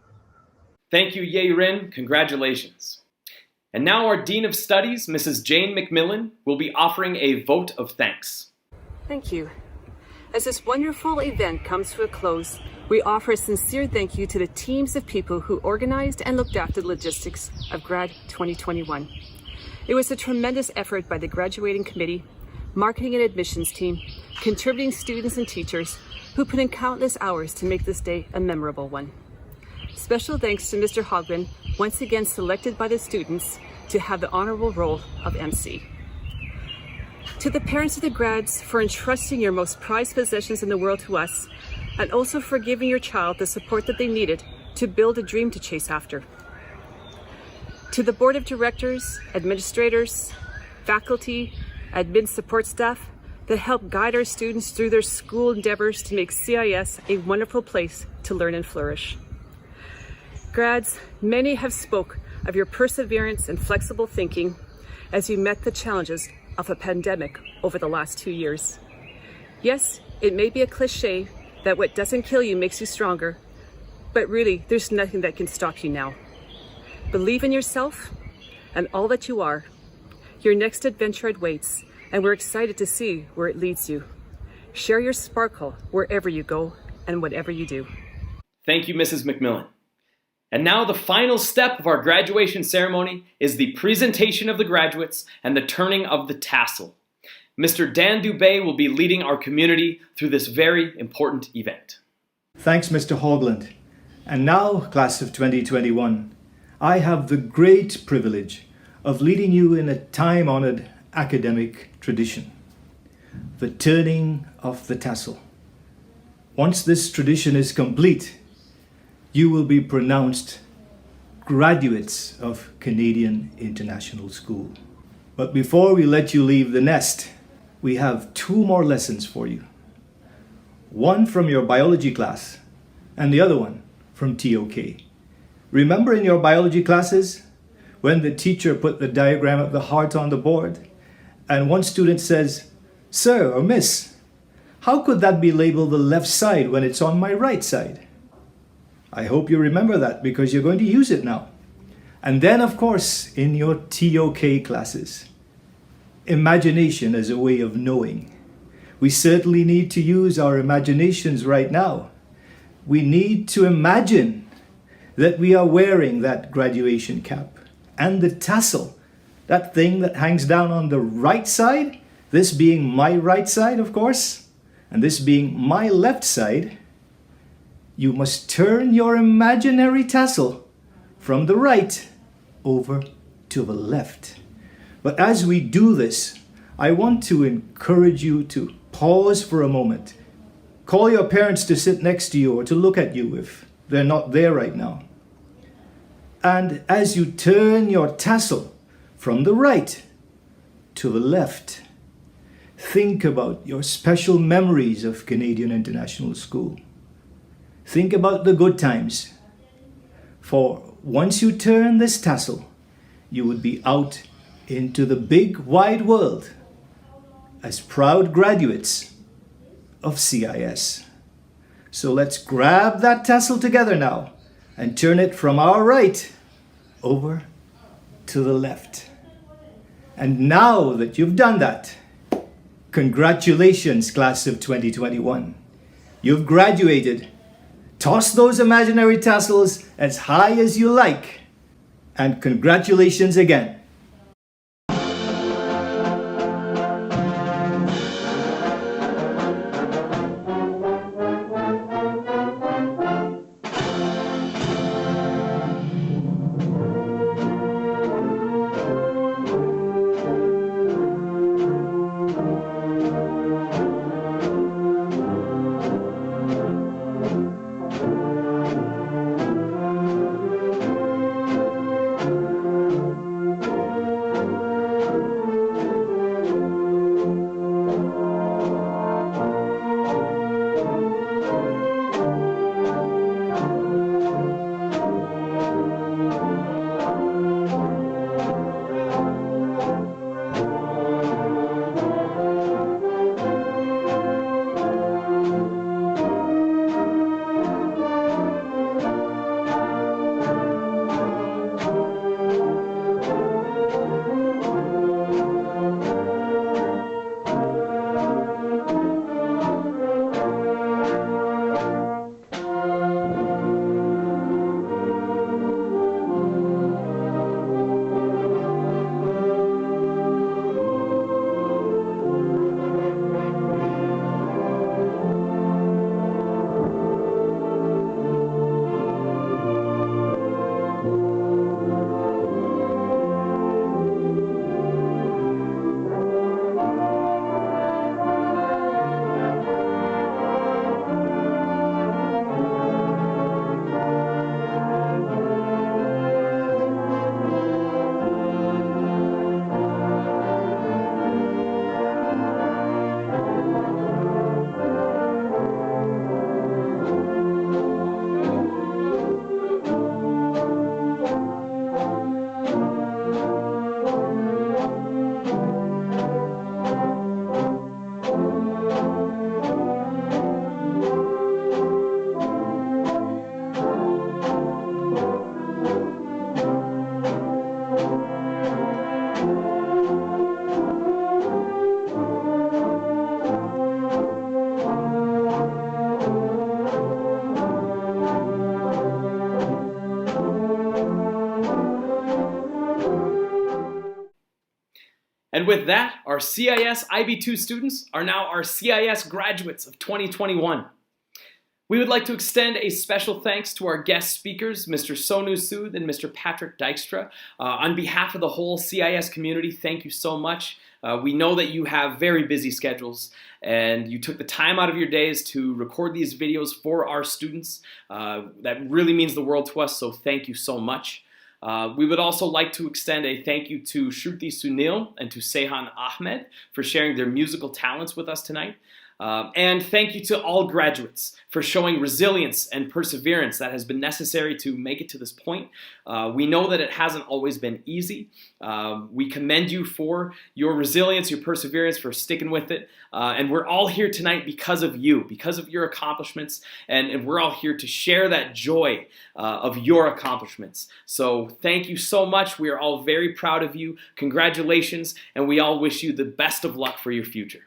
Thank you, Yerin. Congratulations. And now our Dean of Studies, Mrs. Jane McMillan, will be offering a vote of thanks. Thank you. As this wonderful event comes to a close, we offer a sincere thank you to the teams of people who organized and looked after the logistics of Grad 2021. It was a tremendous effort by the graduating committee, marketing and admissions team, contributing students and teachers who put in countless hours to make this day a memorable one. Special thanks to Mr. Hoagland, once again selected by the students to have the honorable role of MC. To the parents of the grads for entrusting your most prized possessions in the world to us, and also for giving your child the support that they needed to build a dream to chase after. To the Board of Directors, administrators, faculty, admin support staff that help guide our students through their school endeavors to make CIS a wonderful place to learn and flourish. Grads, many have spoke of your perseverance and flexible thinking as you met the challenges of a pandemic over the last 2 years. Yes, it may be a cliche that what doesn't kill you makes you stronger, but really, there's nothing that can stop you now. Believe in yourself and all that you are. Your next adventure awaits, and we're excited to see where it leads you. Share your sparkle wherever you go and whatever you do. Thank you, Mrs. McMillan. And now the final step of our graduation ceremony is the presentation of the graduates and the turning of the tassel. Mr. Dan Dubé will be leading our community through this very important event. Thanks, Mr. Hoagland. And now, class of 2021, I have the great privilege of leading you in a time-honored academic tradition, the turning of the tassel. Once this tradition is complete, you will be pronounced graduates of Canadian International School. But before we let you leave the nest, we have 2 more lessons for you. One from your biology class and the other one from TOK. Remember in your biology classes when the teacher put the diagram of the heart on the board and one student says, "Sir or Miss, how could that be labeled the left side when it's on my right side?" I hope you remember that because you're going to use it now. And then, of course, in your TOK classes, imagination as a way of knowing. We certainly need to use our imaginations right now. We need to imagine that we are wearing that graduation cap and the tassel, that thing that hangs down on the right side, this being my right side, of course, and this being my left side. You must turn your imaginary tassel from the right over to the left. But as we do this, I want to encourage you to pause for a moment. Call your parents to sit next to you or to look at you if they're not there right now. And as you turn your tassel from the right to the left, think about your special memories of Canadian International School. Think about the good times. For once you turn this tassel, you would be out into the big wide world as proud graduates of CIS. So let's grab that tassel together now and turn it from our right over to the left. And now that you've done that, congratulations, class of 2021. You've graduated. Toss those imaginary tassels as high as you like. And congratulations again. And with that, our CIS IB2 students are now our CIS graduates of 2021. We would like to extend a special thanks to our guest speakers, Mr. Sonu Sood and Mr. Patrick Dykstra. On behalf of the whole CIS community, thank you so much. We know that you have very busy schedules and you took the time out of your days to record these videos for our students. That really means the world to us, so thank you so much. We would also like to extend a thank you to Shruti Sunil and to Sehan Ahmed for sharing their musical talents with us tonight. And thank you to all graduates for showing resilience and perseverance that has been necessary to make it to this point. We know that it hasn't always been easy. We commend you for your resilience, your perseverance, for sticking with it. And we're all here tonight because of you, because of your accomplishments. And we're all here to share that joy of your accomplishments. So thank you so much. We are all very proud of you. Congratulations. And we all wish you the best of luck for your future.